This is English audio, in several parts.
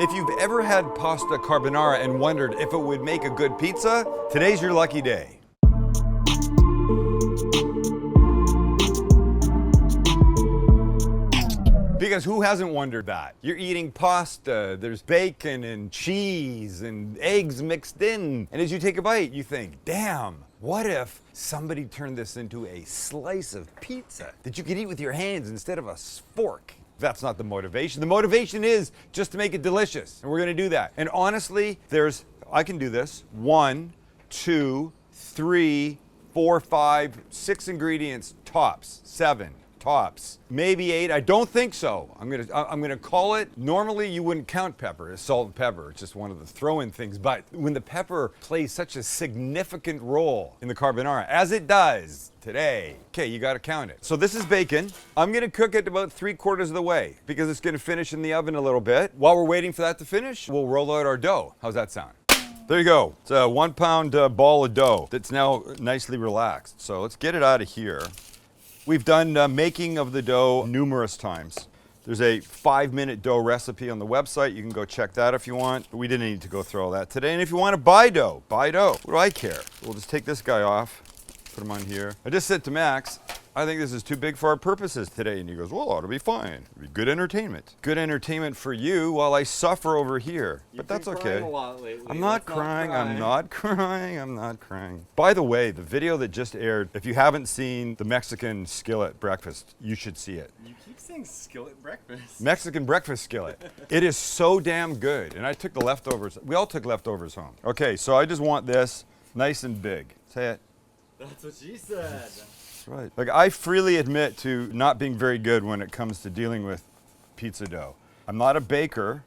If you've ever had pasta carbonara and wondered if it would make a good pizza, today's your lucky day. Because who hasn't wondered that? You're eating pasta, there's bacon and cheese and eggs mixed in. And as you take a bite, you think, damn, what if somebody turned this into a slice of pizza that you could eat with your hands instead of a fork? That's not the motivation. The motivation is just to make it delicious. And we're gonna do that. And honestly, I can do this. 1, 2, 3, 4, 5, 6 ingredients, tops, 7. Tops, maybe 8. I don't think so. I'm gonna call it. Normally you wouldn't count pepper as salt and pepper. It's just one of the throw-in things. But when the pepper plays such a significant role in the carbonara, as it does today, okay, you gotta count it. So this is bacon. I'm gonna cook it about 3/4 of the way because it's gonna finish in the oven a little bit. While we're waiting for that to finish, we'll roll out our dough. How's that sound? There you go. It's a 1-pound ball of dough that's now nicely relaxed. So let's get it out of here. We've done making of the dough numerous times. There's a 5-minute dough recipe on the website. You can go check that if you want. But we didn't need to go through all that today. And if you want to buy dough, buy dough. What do I care? We'll just take this guy off, put him on here. I just said to Max, I think this is too big for our purposes today. And he goes, well, it'll be fine. It'll be good entertainment. Good entertainment for you while I suffer over here. But that's okay. I'm not crying. I'm not crying. I'm not crying. By the way, the video that just aired, if you haven't seen the Mexican skillet breakfast, you should see it. You keep saying skillet breakfast. Mexican breakfast skillet. It is so damn good. And I took the leftovers. We all took leftovers home. Okay, so I just want this nice and big. Say it. That's what she said. Right. Like, I freely admit to not being very good when it comes to dealing with pizza dough. I'm not a baker.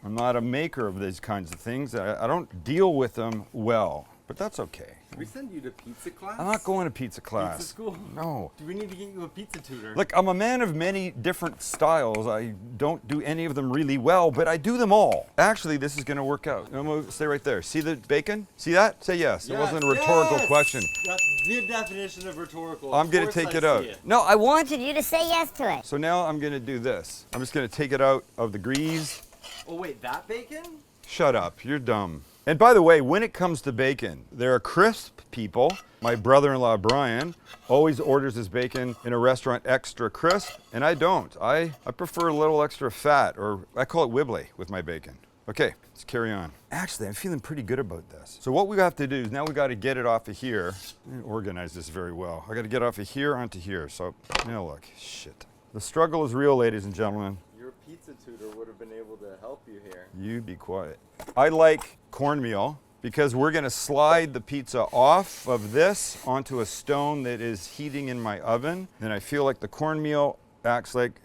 I'm not a maker of these kinds of things. I don't deal with them well, but that's okay. Can we send you to pizza class? I'm not going to pizza class. Pizza school? No. Do we need to get you a pizza tutor? Look, I'm a man of many different styles. I don't do any of them really well, but I do them all. Actually, this is going to work out. I'm going to stay right there. See the bacon? See that? Say yes. It wasn't a rhetorical question. That's the definition of rhetorical. I'm going to take it out. No, I wanted you to say yes to it. So now I'm going to do this. I'm just going to take it out of the grease. Oh, wait, that bacon? Shut up. You're dumb. And by the way, when it comes to bacon, there are crisp people. My brother-in-law, Brian, always orders his bacon in a restaurant extra crisp, and I don't. I prefer a little extra fat, or I call it wibbly with my bacon. Okay, let's carry on. Actually, I'm feeling pretty good about this. So what we have to do is now we got to get it off of here. I didn't organize this very well. I got to get off of here onto here. So now look, shit. The struggle is real, ladies and gentlemen. Your pizza tutor would have been able to help you here. You be quiet. I like cornmeal because we're gonna slide the pizza off of this onto a stone that is heating in my oven. And I feel like the cornmeal acts like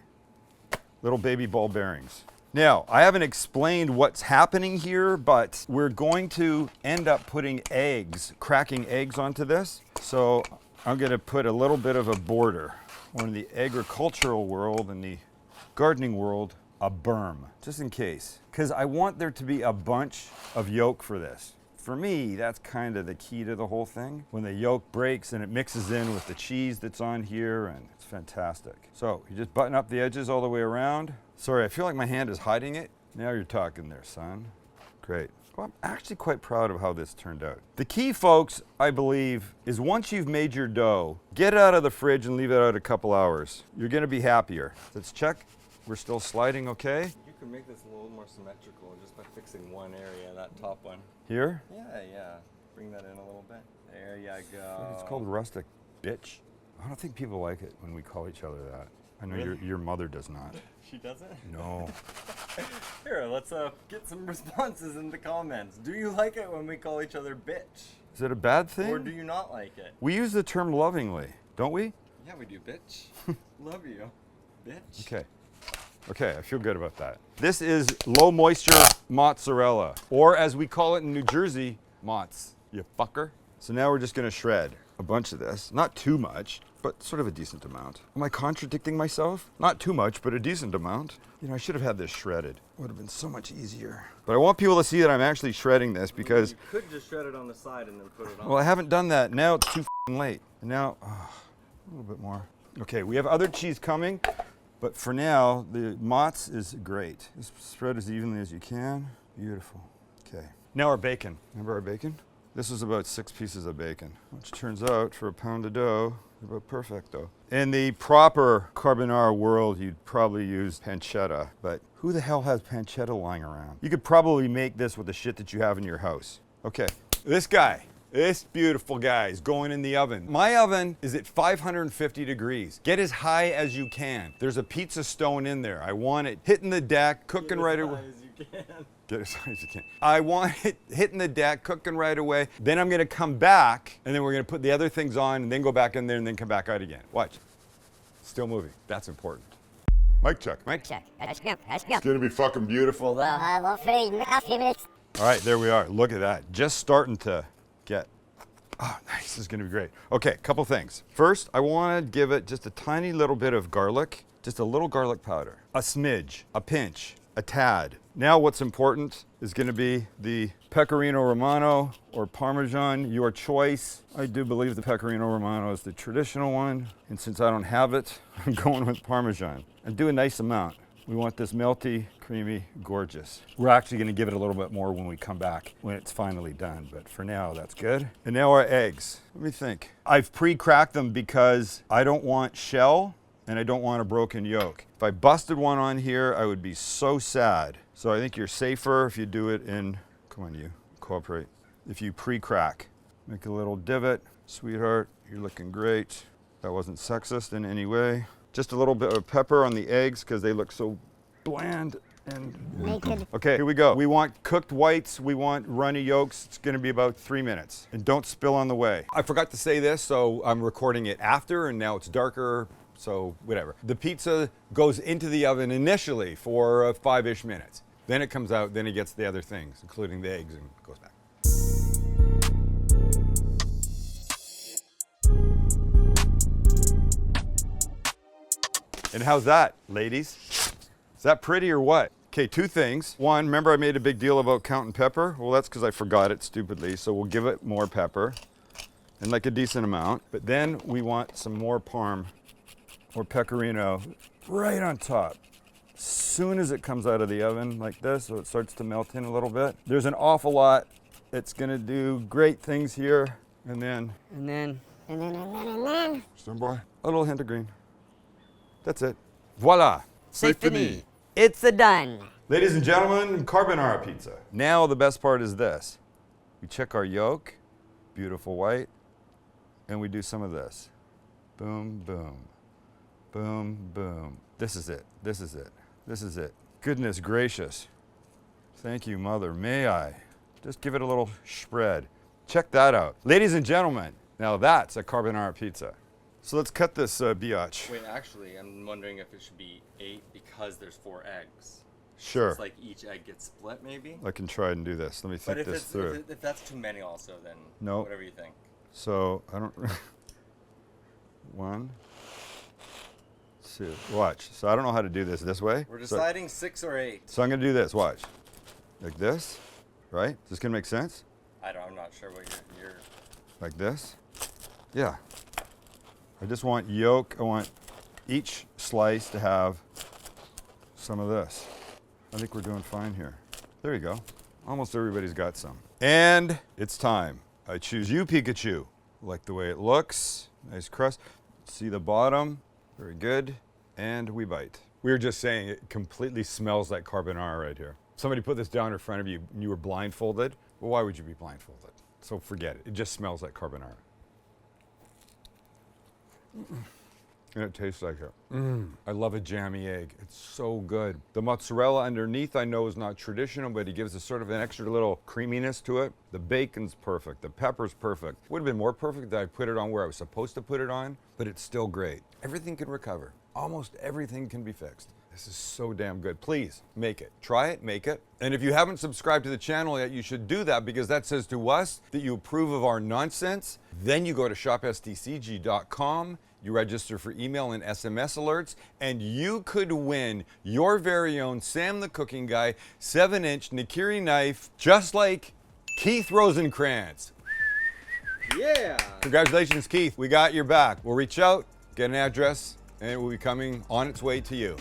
little baby ball bearings. Now, I haven't explained what's happening here, but we're going to end up putting eggs, cracking eggs onto this. So I'm gonna put a little bit of a border. Or in the agricultural world and the gardening world, a berm, just in case. Because I want there to be a bunch of yolk for this. For me, that's kind of the key to the whole thing. When the yolk breaks and it mixes in with the cheese that's on here, and it's fantastic. So you just button up the edges all the way around. Sorry, I feel like my hand is hiding it. Now you're talking there, son. Great. Well, I'm actually quite proud of how this turned out. The key, folks, I believe, is once you've made your dough, get it out of the fridge and leave it out a couple hours. You're gonna be happier. Let's check. We're still sliding okay? You can make this a little more symmetrical just by fixing one area, that top one. Here? Yeah. Bring that in a little bit. There you go. It's called rustic, bitch. I don't think people like it when we call each other that. I know Really? your mother does not. She doesn't? No. Here, let's get some responses in the comments. Do you like it when we call each other bitch? Is it a bad thing? Or do you not like it? We use the term lovingly, don't we? Yeah, we do, bitch. Love you, bitch. Okay. Okay, I feel good about that. This is low moisture mozzarella, or as we call it in New Jersey, mozz, you fucker. So now we're just gonna shred a bunch of this. Not too much, but sort of a decent amount. Am I contradicting myself? Not too much, but a decent amount. You know, I should have had this shredded. Would have been so much easier. But I want people to see that I'm actually shredding this because... You could just shred it on the side and then put it on. Well, I haven't done that. Now it's too late. And now, a little bit more. Okay, we have other cheese coming. But for now, the mozz is great. Just spread as evenly as you can. Beautiful. Okay. Now our bacon. Remember our bacon? This is about 6 pieces of bacon, which turns out for a pound of dough, about perfecto. In the proper carbonara world, you'd probably use pancetta, but who the hell has pancetta lying around? You could probably make this with the shit that you have in your house. Okay, this guy. This beautiful guy is going in the oven. My oven is at 550 degrees. Get as high as you can. There's a pizza stone in there. I want it hitting the deck, cooking right away. Get as high as you can. I want it hitting the deck, cooking right away. Then I'm gonna come back, and then we're gonna put the other things on, and then go back in there, and then come back out again. Watch. Still moving. That's important. Mic check. Mic check. That's good. It's gonna be fucking beautiful. Well, for a few minutes. All right, there we are. Look at that. Just starting to get. Oh, nice. This is going to be great. Okay, couple things. First, I want to give it just a tiny little bit of garlic, just a little garlic powder, a smidge, a pinch, a tad. Now what's important is going to be the pecorino romano or parmesan, your choice. I do believe the pecorino romano is the traditional one, and since I don't have it, I'm going with parmesan. And do a nice amount. We want this melty, creamy, gorgeous. We're actually gonna give it a little bit more when we come back, when it's finally done, but for now, that's good. And now our eggs. Let me think. I've pre-cracked them because I don't want shell and I don't want a broken yolk. If I busted one on here, I would be so sad. So I think you're safer if you do it in, come on you, cooperate. If you pre-crack, make a little divot. Sweetheart, you're looking great. That wasn't sexist in any way. Just a little bit of pepper on the eggs because they look so bland and Naked. Okay, here we go. We want cooked whites, we want runny yolks. It's gonna be about 3 minutes. And don't spill on the way. I forgot to say this, so I'm recording it after and now it's darker, so whatever. The pizza goes into the oven initially for 5-ish minutes. Then it comes out, then it gets the other things, including the eggs, and goes back. And how's that, ladies? Is that pretty or what? Okay, 2 things. One, remember I made a big deal about counting pepper? Well, that's because I forgot it stupidly, so we'll give it more pepper, and like a decent amount. But then we want some more parm or pecorino right on top. As soon as it comes out of the oven like this, so it starts to melt in a little bit. There's an awful lot. It's gonna do great things here. And then. Stand by. A little hint of green. That's it. Voila. C'est fini. It's a done. Ladies and gentlemen, carbonara pizza. Now the best part is this. We check our yolk, beautiful white, and we do some of this. Boom, boom, boom, boom. This is it, this is it, this is it. Goodness gracious. Thank you, mother, may I? Just give it a little spread. Check that out. Ladies and gentlemen, now that's a carbonara pizza. So let's cut this biatch. Wait, actually, I'm wondering if it should be 8 because there's 4 eggs. Sure. So it's like each egg gets split, maybe? I can try and do this. Let me think this through. If that's too many also, then No. whatever you think. So I don't. 1, 2. Watch. So I don't know how to do this way. We're deciding 6 or 8. So I'm gonna do this. Watch. Like this, right? Is this gonna make sense? I'm not sure what you're. Like this. Yeah. I just want yolk. I want each slice to have some of this. I think we're doing fine here. There you go. Almost everybody's got some. And it's time. I choose you, Pikachu. Like the way it looks. Nice crust. See the bottom. Very good. And we bite. We were just saying it completely smells like carbonara right here. Somebody put this down in front of you and you were blindfolded. Well, why would you be blindfolded? So forget it. It just smells like carbonara. And it tastes like it. I love a jammy egg. It's so good. The mozzarella underneath I know is not traditional, but it gives a sort of an extra little creaminess to it. The bacon's perfect. The pepper's perfect. Would have been more perfect that I put it on where I was supposed to put it on, but it's still great. Everything can recover. Almost everything can be fixed. This is so damn good. Please make it. Try it, make it. And if you haven't subscribed to the channel yet, you should do that because that says to us that you approve of our nonsense. Then you go to shopstcg.com, you register for email and SMS alerts, and you could win your very own Sam the Cooking Guy 7-inch Nakiri knife, just like Keith Rosenkrantz. Yeah! Congratulations, Keith. We got your back. We'll reach out, get an address, and it will be coming on its way to you.